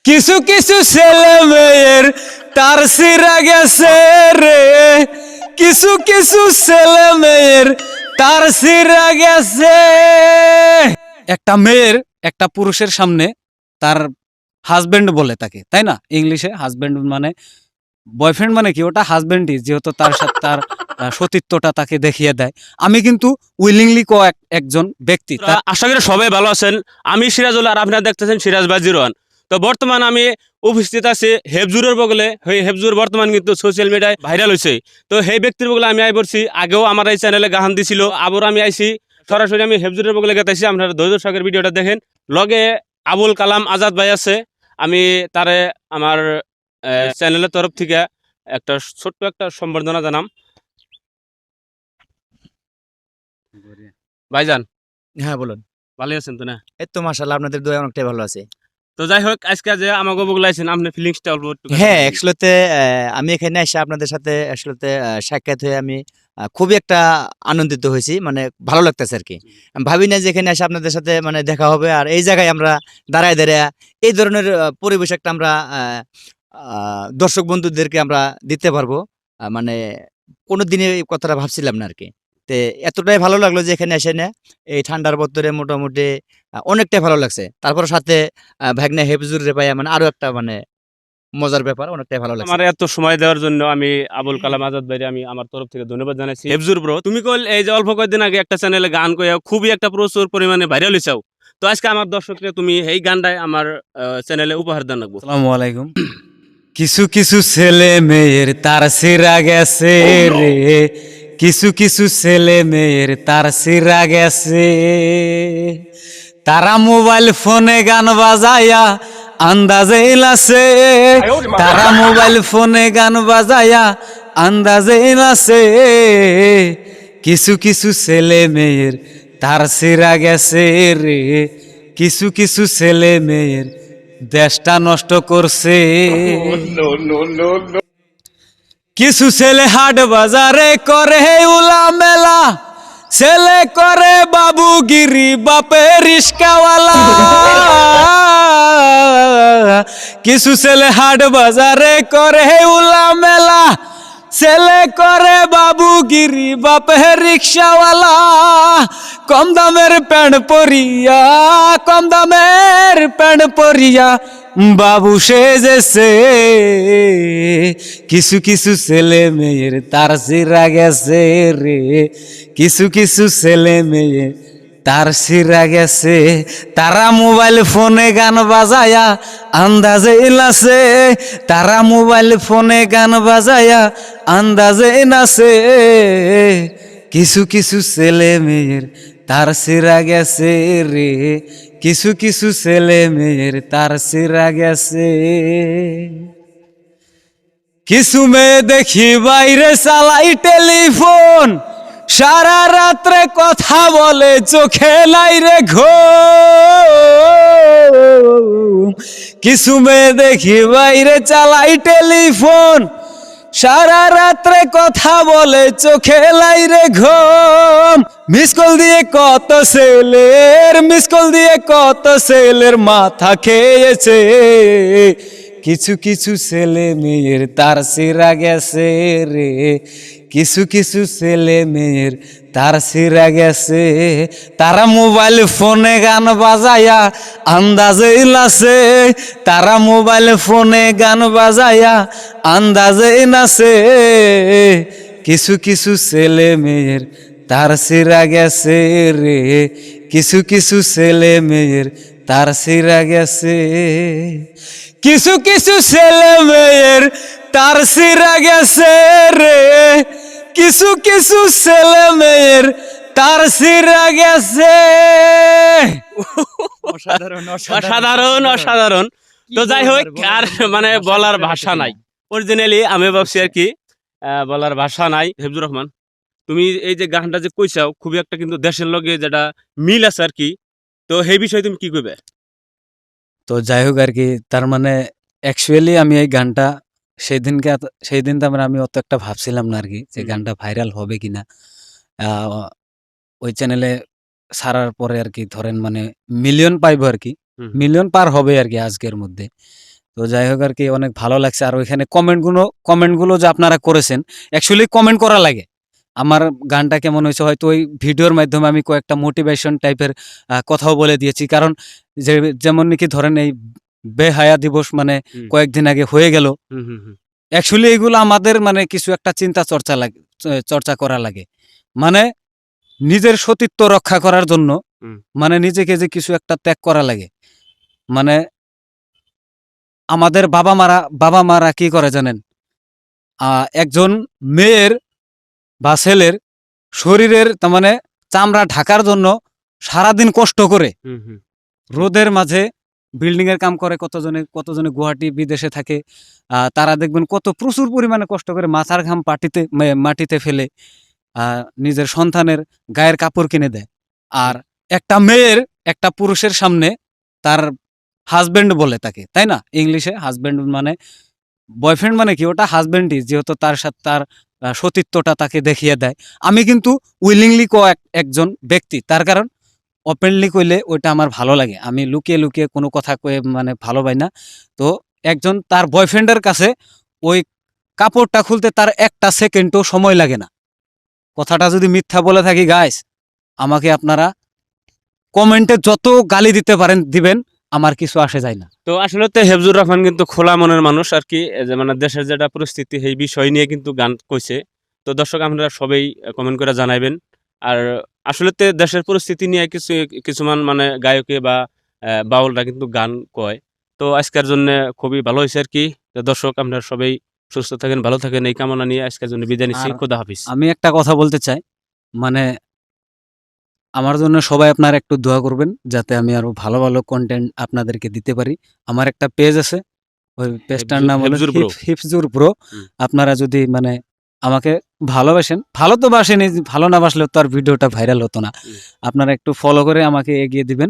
কিছু কিছু ছেলে মেয়ের তার সিরা গেছে রে, কিছু কিছু ছেলে মেয়ের তার সিরা গেছে। একটা মেয়ের একটা পুরুষের সামনে তার হাজবেন্ড বলে তাকে, তাই না? ইংলিশে হাজবেন্ড মানে বয়ফ্রেন্ড, মানে কি ওটা হাজবেন্ডই, যেহেতু তার সাথে তার সতীত্বটা তাকে দেখিয়ে দেয়। আমি কিন্তু উইলিংলি একজন ব্যক্তি। আশা করি সবাই ভালো আছেন। আমি সিরাজুল, আর আপনারা দেখতেছেন সিরাজ বাই 01। তো বর্তমান আমি উপস্থিত আছি হেফজুরের বগলে। হেফজুর বর্তমান কিন্তু সোশ্যাল মিডিয়ায় ভাইরাল হয়েছে। তো সেই ব্যক্তির বগলে আমি আই পড়ছি, আগেও আমার এই চ্যানেলে গাহান দিছিল, আবার আমি আইছি সরাসরি। আমি হেফজুরের বগলে গেতেছি, আপনারা ধৈর্য সহকারে ভিডিওটা দেখেন। লগে আবুল কালাম আজাদ ভাই আছে। আমি তারে আমার চ্যানেলের তরফ থেকে একটা ছোট্ট একটা সম্বর্ধনা জানাম। ভাইজান, হ্যাঁ বলুন। ভালো আছেন তো না? এই তো মাশাআল্লাহ, আপনাদের দোয়া অনেকটাই ভালো আছে। তো যাই হোক, আজকে যে আমাকে বগলাইছেন, আপনার ফিলিংসটা অল্প একটু হ্যাঁ, আসলেতে আমি এখানে এসে আপনাদের সাথে আসলেতে সাক্ষাৎ হয়ে আমি খুবই একটা আনন্দিত হয়েছি, মানে ভালো লাগতেছে আরকি। আমি ভাবি না যে এখানে এসে আপনাদের সাথে মানে দেখা হবে, আর এই জায়গায় আমরা দাঁড়ায় দাঁড়ায় এই ধরনের পরিবেশ একটা আমরা দর্শক বন্ধুদেরকে আমরা দিতে পারবো। মানে কোনোদিনই এই কথাটা ভাবছিলাম না আরকি। তে এতটাই ভালো লাগলো যে এখানে এসে না এই ঠান্ডার বতরে মোটামুটি অনেকটাই ভালো লাগছে। তারপর সাথে ভাগ্নে হেফজুর রে পাইয়া মানে আরো একটা মানে মজার ব্যাপার, অনেকটাই ভালো লাগছে। আমার এত সময় দেওয়ার জন্য আমি আবুল কালাম আজাদ ভাই আমি আমার তরফ থেকে ধন্যবাদ জানাচ্ছি। হেফজুর ব্রো, তুমি কল এই যে অল্প কয়েকদিন আগে একটা চ্যানেলে গান কইয়া খুবই একটা প্রচুর পরিমাণে ভাইরাল হইছাও। তো আজকে আমার দর্শককে তুমি এই গানটাই আমার চ্যানেলে উপহার দান রাখবো। আসসালামু আলাইকুম। কিছু কিছু ছেলে মেয়ের তার সিরা গেছে রে, কিছু কিছু ছেলে মেয়ের তার সিরা গেছে। তারা মোবাইল ফোনে গান বাজায়া আন্দাজে নাচে, তারা মোবাইল ফোনে গান বাজায়া আন্দাজে নাচে। কিছু কিছু ছেলে মেয়ের তার সিরা গেছে রে, কিছু কিছু ছেলে মেয়ের দেশটা নষ্ট করছে। কিছু ছেলে হাট বাজারে করে উলা মেলা, ছেলে করে বাবুগিরি বাপে রিস্কাওয়ালা। কিছু ছেলে হাট বাজারে করে উলা মেলা, ছেলে করে বাবুগিরি বাপে রিক্সাওয়ালা। কম দামের প্যান্ট পরিয়া, কম দামের প্যান্ট পরিয়া বাবু সেজেছে। কিছু কিছু ছেলে মেয়ের তার সিরা গেছে রে, কিছু কিছু ছেলে মেয়ে তার সিরা গেছে। তারা মোবাইল ফোনে গান বাজায়া আন্দাজে নাচে, তারা মোবাইল ফোনে গান বাজায়া আন্দাজে নাচে। কিছু কিছু ছেলে মেয়ের তার সিরা গেছে রে, কিছু কিছু ছেলে মেয়ের তার সিরা গেছে। কিছু মেয়ে দেখি বাইরে চালাই টেলিফোন, সারা রাত্রে কথা বলে চোখে নাই রে ঘুম। কিছু মেয়ে দেখি বাইরে চালাই টেলিফোন, সারা রাত্রে কথা বলে চোখে লাই রে ঘুম। মিস কল দিয়ে কত ছেলের, মিস কল দিয়ে কত ছেলের মাথা খেয়েছে। কিছু কিছু ছেলে মেয়ের তার সিরা গেছে রে, কিছু কিছু ছেলে মেয়ের তার সিরা গেছে। তারা মোবাইল ফোনে গান বাজায়া আন্দাজে নাচে, তারা মোবাইল ফোনে গান বাজায়া আন্দাজে নাচে। কিছু কিছু ছেলে মেয়ের তার সিরা গেছে রে, কিছু কিছু ছেলে মেয়ের তার সিরা গেছে। কিছু কিছু ছেলে মেয়ের তার সিরা গেছে রে, কিছু কিছু ছেলে মেয়ের তার সিরা গেছে। অসাধারণ অসাধারণ অসাধারণ। তো যাই হোক, আর মানে বলার ভাষা নাই। অরিজিনালি আমি ভাবছি আর কি বলার ভাষা নাই। হেফজুর রহমান, তুমি এই যে গানটা যে কইছাও খুবই একটা কিন্তু দেশের লগে যেটা মিল আছে আর কি। তো সেই বিষয়ে তুমি কি কইবে? তো যাই হোক আর কি, তার মানে অ্যাকচুয়ালি আমি এই গানটা সেই দিন তো আমি অত একটা ভাবছিলাম না আর কি যে গানটা ভাইরাল হবে কিনা। ওই চ্যানেলে ছাড়ার পরে আর কি ধরেন মানে মিলিয়ন পাইবো আর কি, মিলিয়ন পার হবে আর কি আজকের মধ্যে। তো যাই হোক আর কি, অনেক ভালো লাগছে। আর ওইখানে কমেন্টগুলো যে আপনারা করেছেন, অ্যাকচুয়ালি কমেন্ট করা লাগে। আমার গানটা কেমন হয়েছে হয়তো ওই ভিডিওর মাধ্যমে আমি কয়েকটা মোটিভেশন টাইপের কথাও বলে দিয়েছি। কারণ যেমন নাকি ধরেন এই বেহায়া দিবস মানে হুম। কয়েকদিন আগে হয়ে গেল, হুম হুম হুম। অ্যাকচুয়ালি এগুলো আমাদের মানে কিছু একটা চিন্তা চর্চা করা লাগে, মানে নিজের সতীত্ব রক্ষা করার জন্য, হুম। মানে নিজেকে যে কিছু একটা ত্যাগ করা লাগে। মানে আমাদের বাবা মারা কি করে জানেন, একজন মেয়ের বা ছেলের শরীরের তার মানে চামড়া ঢাকার জন্য সারাদিন কষ্ট করে হুম হুম। রোদের মাঝে বিল্ডিং এর কাম করে, কতজনে গুয়াহাটি বিদেশে থাকে, তারা দেখবেন কত প্রচুর পরিমাণে কষ্ট করে মাথার ঘাম মাটিতে ফেলে নিজের সন্তানের গায়ের কাপড় কিনে দেয়। আর একটা মেয়ের একটা পুরুষের সামনে তার হাজবেন্ড বলে তাকে, তাই না? ইংলিশে হাজবেন্ড মানে বয়ফ্রেন্ড মানে কি, ওটা হাজবেন্ডই, যেহেতু তার সাথে তার সতীত্বটা তাকে দেখিয়ে দেয়। আমি কিন্তু উইলিংলি একজন ব্যক্তি, তার কারণ ওপেনলি কইলে ওইটা আমার ভালো লাগে, আমি লুকিয়ে লুকিয়ে কোনো কথা কয়ে মানে ভালো পাই না। তো একজন তার বয়ফ্রেন্ডের কাছে ওই কাপড়টা খুলতে তার একটা সেকেন্ডও সময় লাগে না। কথাটা যদি মিথ্যা বলে থাকি গাইস, আমাকে আপনারা কমেন্টে যত গালি দিতে পারেন দিবেন, আমার কিছু আসে যায় না। তো আসলে তো হেফজুর রহমান কিন্তু খোলা মনের মানুষ আর কি, এই যে মানে দেশের যেটা পরিস্থিতি সেই বিষয় নিয়ে কিন্তু গান কইছে। তো দর্শক আপনারা সবাই কমেন্ট করে জানাইবেন। আর আসলে তো দেশের পরিস্থিতি নিয়ে কিছুমান মানে গায়কে বা বাউলরা কিন্তু গান কয়। তো আজকের জন্য খুবই ভালো হয়েছে আর কি। তো দর্শক আপনারা সবাই সুস্থ থাকেন, ভালো থাকেন, এই কামনা নিয়ে আজকের জন্য বিদায় নিচ্ছি। আর খোদা হাফিজ। আমি একটা কথা বলতে চাই, মানে আমার জন্য সবাই আপনারা একটু দোয়া করবেন যাতে আমি আরো ভালো ভালো কন্টেন্ট আপনাদেরকে দিতে পারি। আমার একটা পেজ আছে, ওই পেজটার নাম হলো হেফজুর ব্রো। হিফজুর ব্রো। হুম। আপনারা যদি মানে আমাকে ভালোবাসেন, ভালো তো বাসেনি, ভালো না বাসলে তো আর ভিডিওটা ভাইরাল হতো না। হুম। আপনারা একটু ফলো করে আমাকে এগিয়ে দিবেন।